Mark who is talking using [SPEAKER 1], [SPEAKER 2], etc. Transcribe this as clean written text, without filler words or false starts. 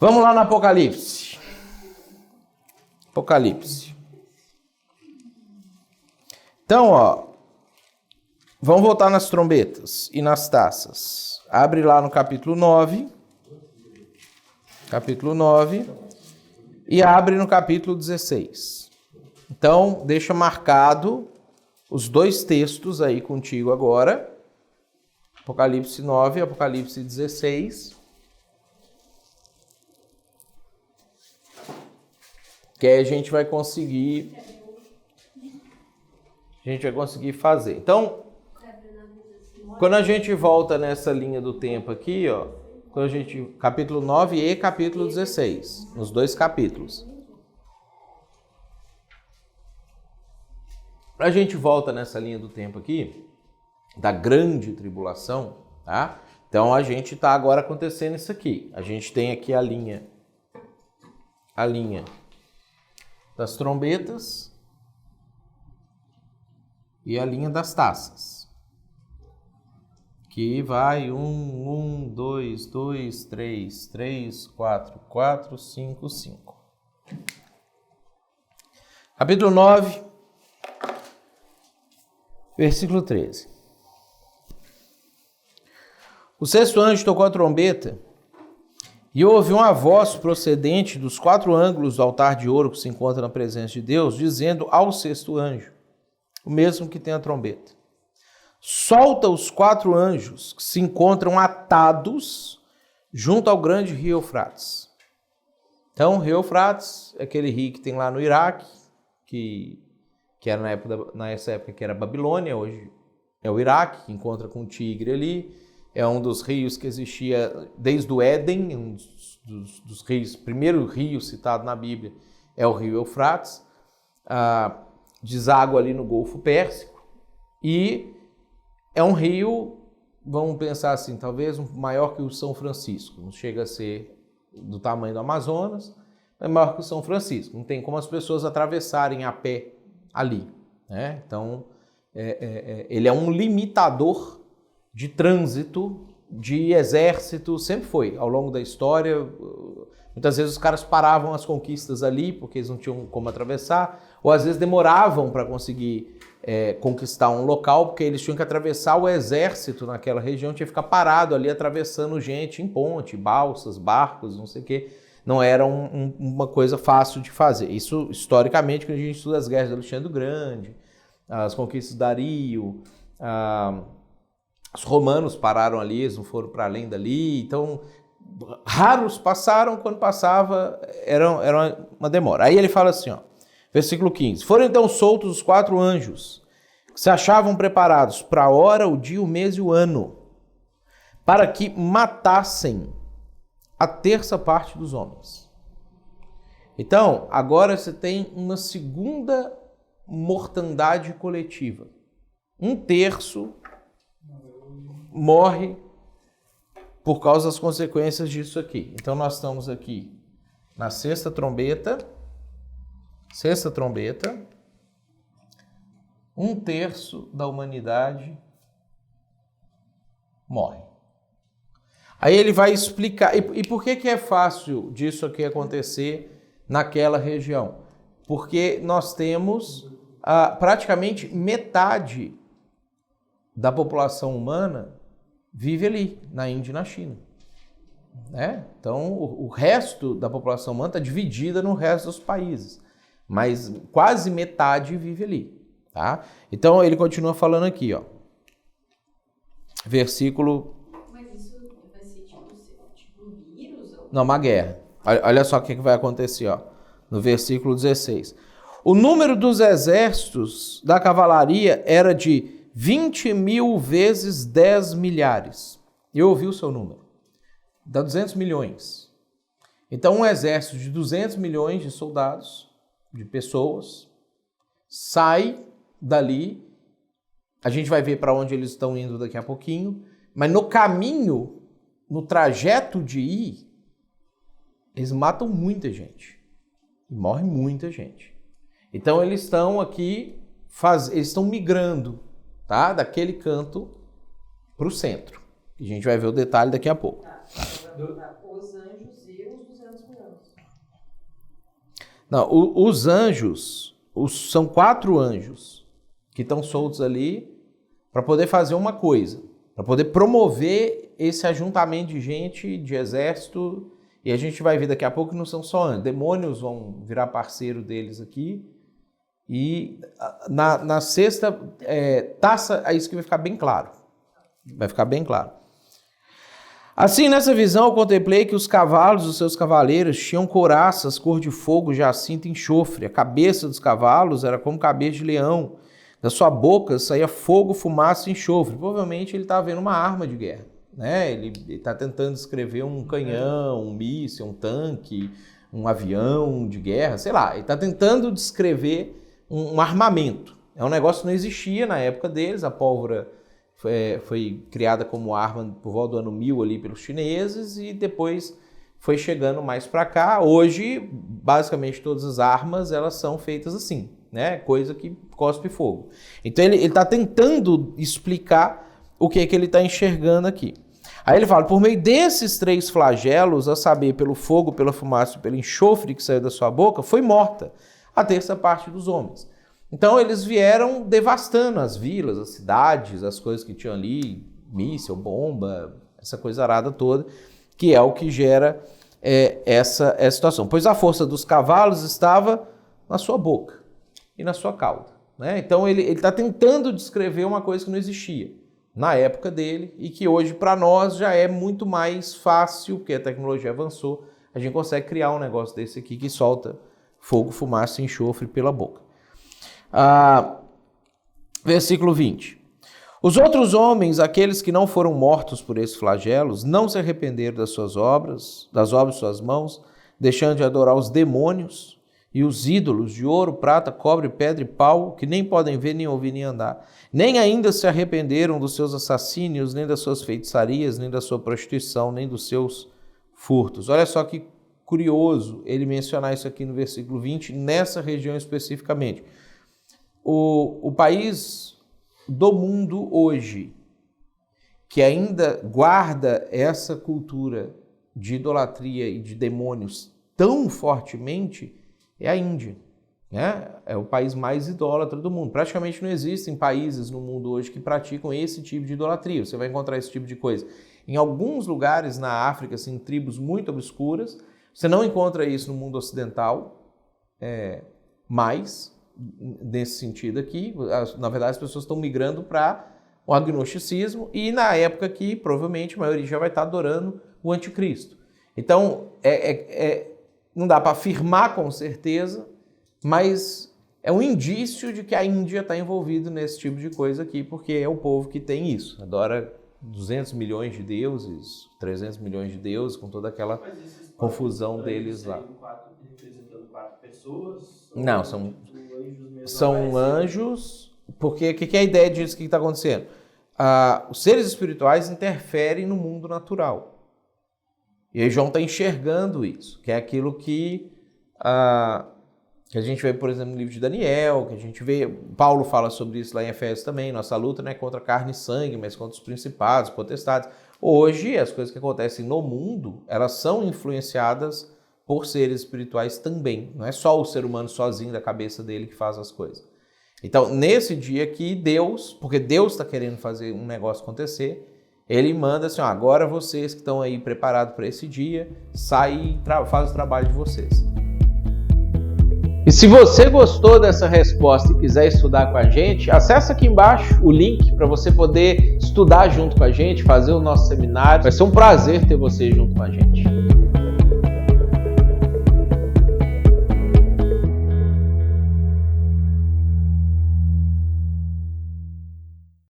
[SPEAKER 1] Vamos lá no Apocalipse. Apocalipse. Então, vamos voltar nas trombetas e nas taças. Abre lá no capítulo 9. Capítulo 9. E abre no capítulo 16. Então, deixa marcado os dois textos aí contigo agora. Apocalipse 9 e Apocalipse 16. Que aí a gente vai conseguir fazer. Então, quando a gente volta nessa linha do tempo aqui, capítulo 9 e capítulo 16, nos dois capítulos. A gente volta nessa linha do tempo aqui, da grande tribulação, tá? Então a gente está agora acontecendo isso aqui. A gente tem aqui a linha das trombetas e a linha das taças. Que vai 1, 2, 2, 3, 3, 4, 4, 5, 5. Capítulo 9, versículo 13. O sexto anjo tocou a trombeta e eu ouvi uma voz procedente dos quatro ângulos do altar de ouro que se encontra na presença de Deus, dizendo ao sexto anjo, o mesmo que tem a trombeta: solta os quatro anjos que se encontram atados junto ao grande rio Eufrates. Então, o rio Eufrates é aquele rio que tem lá no Iraque, que era nessa época que era Babilônia, hoje é o Iraque, que encontra com o Tigre ali. É um dos rios que existia desde o Éden, um dos rios, primeiro rio citado na Bíblia é o rio Eufrates, deságua ali no Golfo Pérsico, e é um rio, vamos pensar assim, talvez maior que o São Francisco, não chega a ser do tamanho do Amazonas, é maior que o São Francisco, não tem como as pessoas atravessarem a pé ali, né? Então, ele é um limitador de trânsito, de exército, sempre foi, ao longo da história. Muitas vezes os caras paravam as conquistas ali, porque eles não tinham como atravessar, ou às vezes demoravam para conseguir conquistar um local, porque eles tinham que atravessar o exército naquela região, tinha que ficar parado ali, atravessando gente em ponte, balsas, barcos, não sei o quê. Não era uma coisa fácil de fazer. Isso, historicamente, quando a gente estuda as guerras de Alexandre o Grande, as conquistas de Dario, os romanos pararam ali, eles não foram para além dali, então raros passaram, quando passava era uma demora. Aí ele fala assim, versículo 15: foram então soltos os quatro anjos que se achavam preparados para a hora, o dia, o mês e o ano, para que matassem a terça parte dos homens. Então, agora você tem uma segunda mortandade coletiva. Um terço morre por causa das consequências disso aqui. Então nós estamos aqui na sexta trombeta, um terço da humanidade morre. Aí ele vai explicar, e por que é fácil disso aqui acontecer naquela região? Porque nós temos praticamente metade da população humana vive ali, na Índia e na China. Né? Então, o resto da população humana está dividida no resto dos países, mas quase metade vive ali. Tá? Então, ele continua falando aqui, versículo...
[SPEAKER 2] Mas isso vai ser tipo um vírus? Ou...
[SPEAKER 1] Não, uma guerra. Olha só o que vai acontecer, no versículo 16. O número dos exércitos da cavalaria era de 20.000 vezes 10 milhares. Eu ouvi o seu número. Dá 200 milhões. Então, um exército de 200 milhões de soldados, de pessoas, sai dali. A gente vai ver para onde eles estão indo daqui a pouquinho. Mas no caminho, no trajeto de ir, eles matam muita gente. E morre muita gente. Então, eles estão aqui, eles estão migrando, tá? Daquele canto para o centro. A gente vai ver o detalhe daqui a pouco.
[SPEAKER 2] Os anjos e os 200 mil anos.
[SPEAKER 1] Não, os anjos, são 4 anjos que estão soltos ali para poder fazer uma coisa, para poder promover esse ajuntamento de gente, de exército, e a gente vai ver daqui a pouco que não são só anjos, demônios vão virar parceiro deles aqui, e na sexta taça, é isso que vai ficar bem claro. Vai ficar bem claro. Assim, nessa visão, eu contemplei que os cavalos dos seus cavaleiros tinham couraças, cor de fogo, jacinto e enxofre. A cabeça dos cavalos era como cabeça de leão. Da sua boca saía fogo, fumaça e enxofre. Provavelmente ele está vendo uma arma de guerra, né? Ele está tentando descrever um canhão, um míssil, um tanque, um avião de guerra, sei lá. Ele está tentando descrever um armamento. É um negócio que não existia na época deles. A pólvora foi criada como arma por volta do ano 1000 ali pelos chineses e depois foi chegando mais para cá. Hoje, basicamente, todas as armas elas são feitas assim, né? Coisa que cospe fogo. Então ele está tentando explicar o que é que ele está enxergando aqui. Aí ele fala, por meio desses 3 flagelos, a saber, pelo fogo, pela fumaça e pelo enxofre que saiu da sua boca, foi morta a terça parte dos homens. Então eles vieram devastando as vilas, as cidades, as coisas que tinham ali, míssil, bomba, essa coisa arada toda, que é o que gera essa situação. Pois a força dos cavalos estava na sua boca e na sua cauda, né? Então ele está tentando descrever uma coisa que não existia na época dele e que hoje para nós já é muito mais fácil, porque a tecnologia avançou, a gente consegue criar um negócio desse aqui que solta fogo, fumaça e enxofre pela boca. Versículo 20. Os outros homens, aqueles que não foram mortos por esses flagelos, não se arrependeram das suas obras, das obras de suas mãos, deixando de adorar os demônios e os ídolos de ouro, prata, cobre, pedra e pau, que nem podem ver, nem ouvir, nem andar. Nem ainda se arrependeram dos seus assassínios, nem das suas feitiçarias, nem da sua prostituição, nem dos seus furtos. Olha só que curioso ele mencionar isso aqui no versículo 20, nessa região especificamente. O país do mundo hoje que ainda guarda essa cultura de idolatria e de demônios tão fortemente é a Índia, né? É o país mais idólatra do mundo. Praticamente não existem países no mundo hoje que praticam esse tipo de idolatria. Você vai encontrar esse tipo de coisa em alguns lugares na África, assim, tribos muito obscuras. Você não encontra isso no mundo ocidental, mais nesse sentido aqui. Na verdade, as pessoas estão migrando para o agnosticismo e na época que provavelmente a maioria já vai estar adorando o anticristo. Então, não dá para afirmar com certeza, mas é um indício de que a Índia está envolvida nesse tipo de coisa aqui, porque é o povo que tem isso, adora 200 milhões de deuses, 300 milhões de deuses, com toda aquela confusão deles lá.
[SPEAKER 3] Representando 4 pessoas?
[SPEAKER 1] Não, são anjos, porque o que é a ideia disso que está acontecendo? Os seres espirituais interferem no mundo natural. E aí João está enxergando isso, que é aquilo que a gente vê, por exemplo, no livro de Daniel, que a gente vê, Paulo fala sobre isso lá em Efésios também, nossa luta não é contra carne e sangue, mas contra os principados, potestades. Hoje, as coisas que acontecem no mundo, elas são influenciadas por seres espirituais também. Não é só o ser humano sozinho da cabeça dele que faz as coisas. Então, nesse dia aqui, Deus, porque Deus está querendo fazer um negócio acontecer, ele manda assim, agora vocês que estão aí preparados para esse dia, saem e fazem o trabalho de vocês. E se você gostou dessa resposta e quiser estudar com a gente, acessa aqui embaixo o link para você poder estudar junto com a gente, fazer o nosso seminário. Vai ser um prazer ter você junto com a gente.